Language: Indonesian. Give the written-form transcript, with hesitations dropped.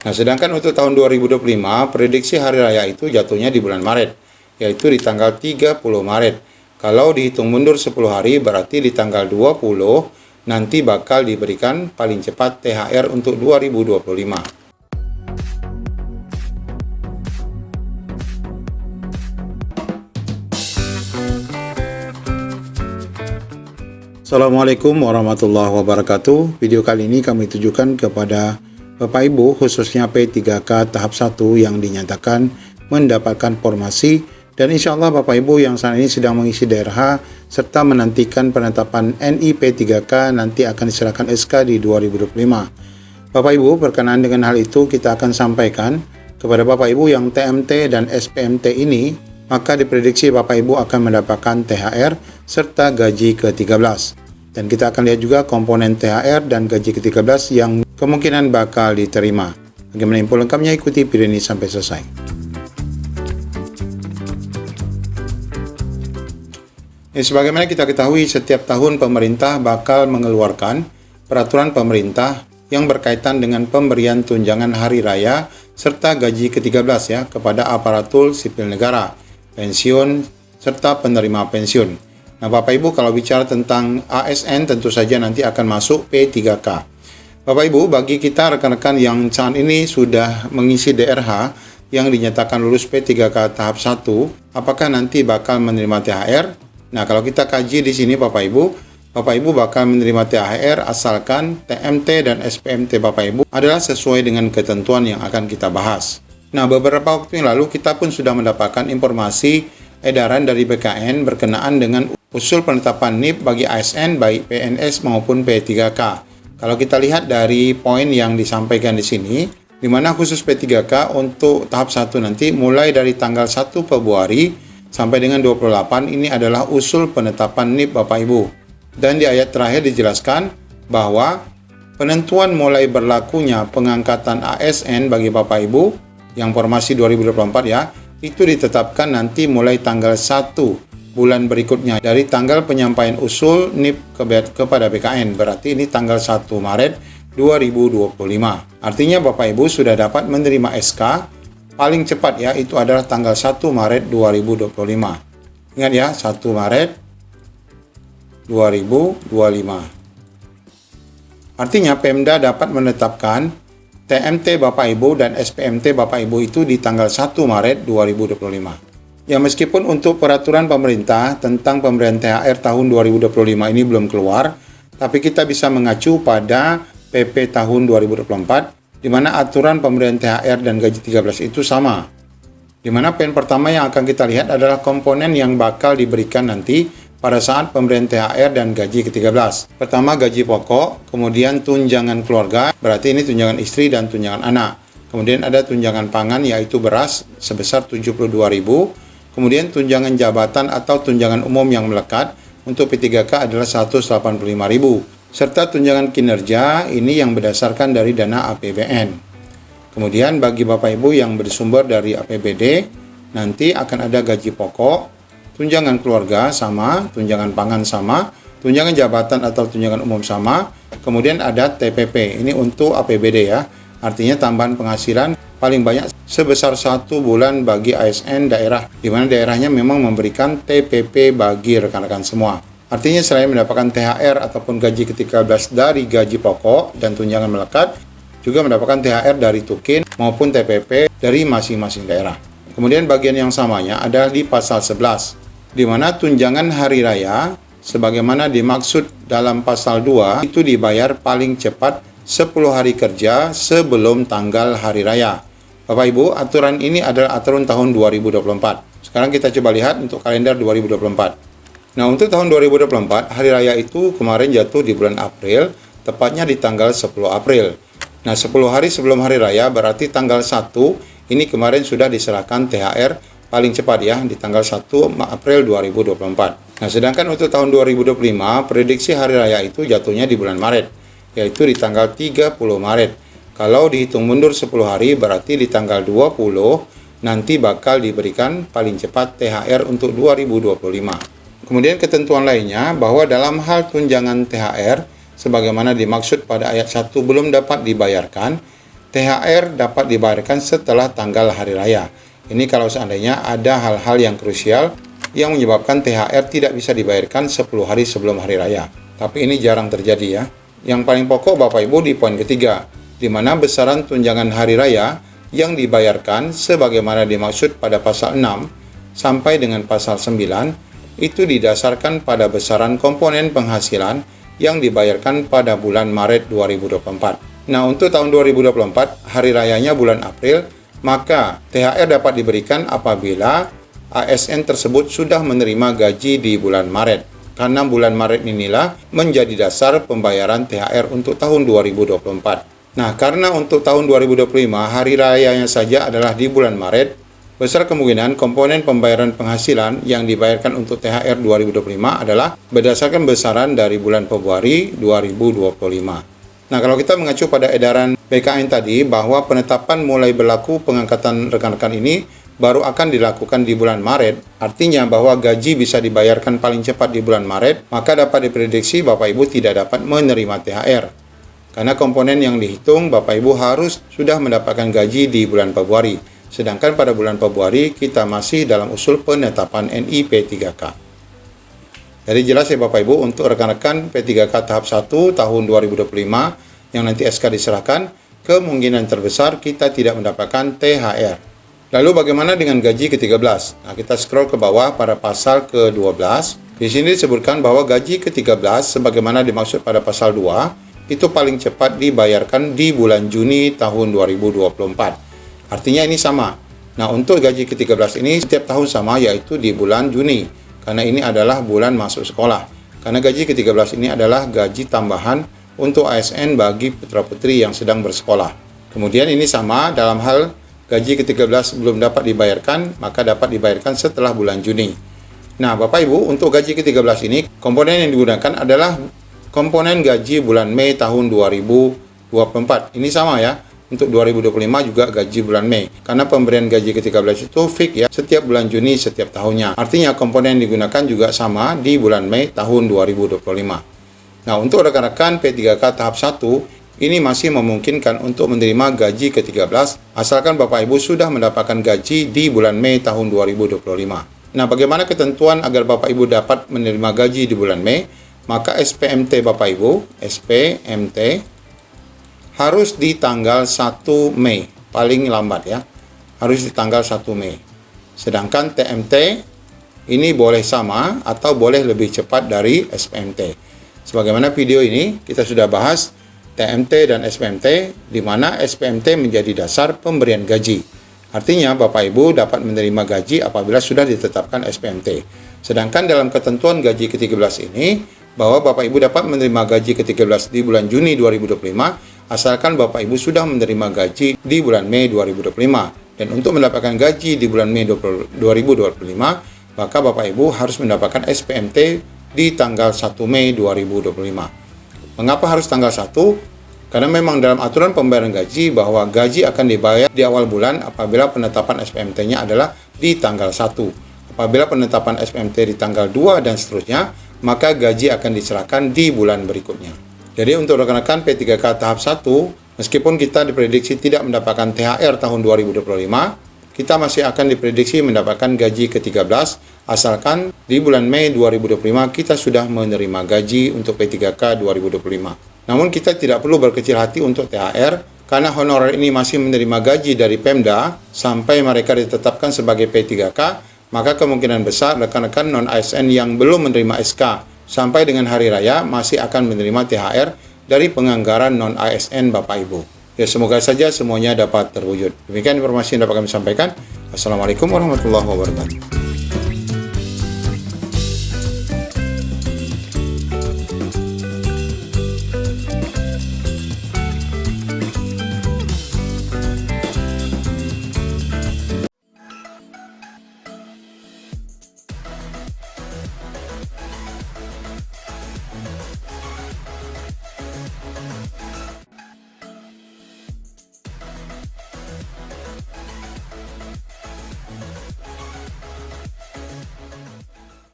Nah, sedangkan untuk tahun 2025, prediksi hari raya itu jatuhnya di bulan Maret, yaitu di tanggal 30 Maret. Kalau dihitung mundur 10 hari, berarti di tanggal 20 nanti bakal diberikan paling cepat THR untuk 2025. Assalamualaikum warahmatullahi wabarakatuh. Video kali ini kami tujukan kepada Bapak Ibu khususnya P3K tahap 1 yang dinyatakan mendapatkan formasi, dan insya Allah Bapak Ibu yang saat ini sedang mengisi DRH serta menantikan penetapan NI P3K nanti akan diserahkan SK di 2025. Bapak Ibu, berkenaan dengan hal itu kita akan sampaikan kepada Bapak Ibu yang TMT dan SPMT ini, maka diprediksi Bapak Ibu akan mendapatkan THR serta gaji ke-13. Dan kita akan lihat juga komponen THR dan gaji ke-13 yang kemungkinan bakal diterima. Bagaimana info lengkapnya, ikuti video ini sampai selesai. Sebagaimana kita ketahui, setiap tahun pemerintah bakal mengeluarkan peraturan pemerintah yang berkaitan dengan pemberian tunjangan hari raya serta gaji ke-13 ya kepada aparatur sipil negara, pensiun, serta penerima pensiun. Nah, Bapak Ibu, kalau bicara tentang ASN tentu saja nanti akan masuk P3K. Bapak Ibu, bagi kita rekan-rekan yang saat ini sudah mengisi DRH yang dinyatakan lulus P3K tahap 1, apakah nanti bakal menerima THR? Nah, kalau kita kaji di sini Bapak Ibu bakal menerima THR asalkan TMT dan SPMT Bapak Ibu adalah sesuai dengan ketentuan yang akan kita bahas. Nah, beberapa waktu yang lalu kita pun sudah mendapatkan informasi edaran dari BKN berkenaan dengan usul penetapan NIP bagi ASN baik PNS maupun P3K. Kalau kita lihat dari poin yang disampaikan di sini, di mana khusus P3K untuk tahap 1 nanti mulai dari tanggal 1 Februari sampai dengan 28 ini adalah usul penetapan NIP Bapak Ibu. Dan di ayat terakhir dijelaskan bahwa penentuan mulai berlakunya pengangkatan ASN bagi Bapak Ibu yang formasi 2024 ya, itu ditetapkan nanti mulai tanggal 1 bulan berikutnya dari tanggal penyampaian usul NIP kepada BKN. Berarti ini tanggal 1 Maret 2025. Artinya Bapak Ibu sudah dapat menerima SK paling cepat ya, itu adalah tanggal 1 Maret 2025. Ingat ya, 1 Maret 2025. Artinya Pemda dapat menetapkan TMT Bapak Ibu dan SPMT Bapak Ibu itu di tanggal 1 Maret 2025. Ya, meskipun untuk peraturan pemerintah tentang pemberian THR tahun 2025 ini belum keluar, tapi kita bisa mengacu pada PP tahun 2024, di mana aturan pemberian THR dan gaji 13 itu sama. Di mana poin pertama yang akan kita lihat adalah komponen yang bakal diberikan nanti pada saat pemberian THR dan gaji ke-13. Pertama gaji pokok, kemudian tunjangan keluarga, berarti ini tunjangan istri dan tunjangan anak. Kemudian ada tunjangan pangan yaitu beras sebesar 72.000. Kemudian tunjangan jabatan atau tunjangan umum yang melekat untuk P3K adalah 185.000. Serta tunjangan kinerja ini yang berdasarkan dari dana APBN. Kemudian bagi Bapak Ibu yang bersumber dari APBD, nanti akan ada gaji pokok, tunjangan keluarga sama, tunjangan pangan sama, tunjangan jabatan atau tunjangan umum sama, kemudian ada TPP, ini untuk APBD ya, artinya tambahan penghasilan paling banyak sebesar 1 bulan bagi ASN daerah, di mana daerahnya memang memberikan TPP bagi rekan-rekan semua. Artinya selain mendapatkan THR ataupun gaji ke-13 dari gaji pokok dan tunjangan melekat, juga mendapatkan THR dari Tukin maupun TPP dari masing-masing daerah. Kemudian bagian yang samanya adalah di pasal 11, di mana tunjangan hari raya sebagaimana dimaksud dalam pasal 2 itu dibayar paling cepat 10 hari kerja sebelum tanggal hari raya. Bapak Ibu, aturan ini adalah aturan tahun 2024. Sekarang kita coba lihat untuk kalender 2024. Nah, untuk tahun 2024, hari raya itu kemarin jatuh di bulan April, tepatnya di tanggal 10 April. Nah, 10 hari sebelum hari raya berarti tanggal 1 ini kemarin sudah diserahkan THR paling cepat ya, di tanggal 1 April 2024. Nah, sedangkan untuk tahun 2025, prediksi hari raya itu jatuhnya di bulan Maret, yaitu di tanggal 30 Maret. Kalau dihitung mundur 10 hari berarti di tanggal 20 nanti bakal diberikan paling cepat THR untuk 2025. Kemudian ketentuan lainnya bahwa dalam hal tunjangan THR sebagaimana dimaksud pada ayat 1 belum dapat dibayarkan, THR dapat dibayarkan setelah tanggal hari raya. Ini kalau seandainya ada hal-hal yang krusial yang menyebabkan THR tidak bisa dibayarkan 10 hari sebelum hari raya. Tapi ini jarang terjadi ya. Yang paling pokok Bapak Ibu di poin ketiga, di mana besaran tunjangan hari raya yang dibayarkan sebagaimana dimaksud pada pasal 6 sampai dengan pasal 9 itu didasarkan pada besaran komponen penghasilan yang dibayarkan pada bulan Maret 2024. Nah, untuk tahun 2024, hari rayanya bulan April, maka THR dapat diberikan apabila ASN tersebut sudah menerima gaji di bulan Maret. Karena bulan Maret inilah menjadi dasar pembayaran THR untuk tahun 2024. Nah, karena untuk tahun 2025, hari rayanya saja adalah di bulan Maret, besar kemungkinan komponen pembayaran penghasilan yang dibayarkan untuk THR 2025 adalah berdasarkan besaran dari bulan Februari 2025. Nah, kalau kita mengacu pada edaran BKN tadi bahwa penetapan mulai berlaku pengangkatan rekan-rekan ini baru akan dilakukan di bulan Maret, artinya bahwa gaji bisa dibayarkan paling cepat di bulan Maret, maka dapat diprediksi Bapak Ibu tidak dapat menerima THR. Karena komponen yang dihitung Bapak Ibu harus sudah mendapatkan gaji di bulan Februari. Sedangkan pada bulan Februari kita masih dalam usul penetapan NIP 3K. Jadi jelas ya Bapak Ibu, untuk rekan-rekan P3K tahap 1 tahun 2025 yang nanti SK diserahkan, kemungkinan terbesar kita tidak mendapatkan THR. Lalu bagaimana dengan gaji ke-13? Nah, kita scroll ke bawah pada pasal ke-12. Di sini disebutkan bahwa gaji ke-13 sebagaimana dimaksud pada pasal 2 itu paling cepat dibayarkan di bulan Juni tahun 2024. Artinya ini sama. Nah, untuk gaji ke-13 ini setiap tahun sama, yaitu di bulan Juni. Karena ini adalah bulan masuk sekolah. Karena gaji ke-13 ini adalah gaji tambahan untuk ASN bagi putra-putri yang sedang bersekolah. Kemudian ini sama dalam hal gaji ke-13 belum dapat dibayarkan, maka dapat dibayarkan setelah bulan Juni. Nah, Bapak Ibu, untuk gaji ke-13 ini, komponen yang digunakan adalah komponen gaji bulan Mei tahun 2024. Ini sama ya. Untuk 2025 juga gaji bulan Mei. Karena pemberian gaji ke-13 itu fix ya, setiap bulan Juni setiap tahunnya. Artinya komponen yang digunakan juga sama di bulan Mei tahun 2025. Nah, untuk rekan-rekan P3K tahap 1, ini masih memungkinkan untuk menerima gaji ke-13 asalkan Bapak Ibu sudah mendapatkan gaji di bulan Mei tahun 2025. Nah, bagaimana ketentuan agar Bapak Ibu dapat menerima gaji di bulan Mei? Maka SPMT Bapak Ibu, SPMT harus di tanggal 1 Mei, paling lambat ya. Harus di tanggal 1 Mei. Sedangkan TMT ini boleh sama atau boleh lebih cepat dari SPMT. Sebagaimana video ini kita sudah bahas TMT dan SPMT, di mana SPMT menjadi dasar pemberian gaji. Artinya Bapak Ibu dapat menerima gaji apabila sudah ditetapkan SPMT. Sedangkan dalam ketentuan gaji ke-13 ini, bahwa Bapak Ibu dapat menerima gaji ke-13 di bulan Juni 2025, asalkan Bapak Ibu sudah menerima gaji di bulan Mei 2025. Dan untuk mendapatkan gaji di bulan Mei 2025, maka Bapak Ibu harus mendapatkan SPMT di tanggal 1 Mei 2025. Mengapa harus tanggal 1? Karena memang dalam aturan pembayaran gaji bahwa gaji akan dibayar di awal bulan apabila penetapan SPMT-nya adalah di tanggal 1. Apabila penetapan SPMT di tanggal 2 dan seterusnya, maka gaji akan diserahkan di bulan berikutnya. Jadi untuk rekan-rekan P3K tahap 1, meskipun kita diprediksi tidak mendapatkan THR tahun 2025, kita masih akan diprediksi mendapatkan gaji ke-13, asalkan di bulan Mei 2025 kita sudah menerima gaji untuk P3K 2025. Namun kita tidak perlu berkecil hati untuk THR, karena honorer ini masih menerima gaji dari Pemda sampai mereka ditetapkan sebagai P3K, maka kemungkinan besar rekan-rekan non-ASN yang belum menerima SK sampai dengan hari raya masih akan menerima THR dari penganggaran non-ASN Bapak Ibu. Ya, semoga saja semuanya dapat terwujud. Demikian informasi yang dapat kami sampaikan. Assalamualaikum warahmatullahi wabarakatuh.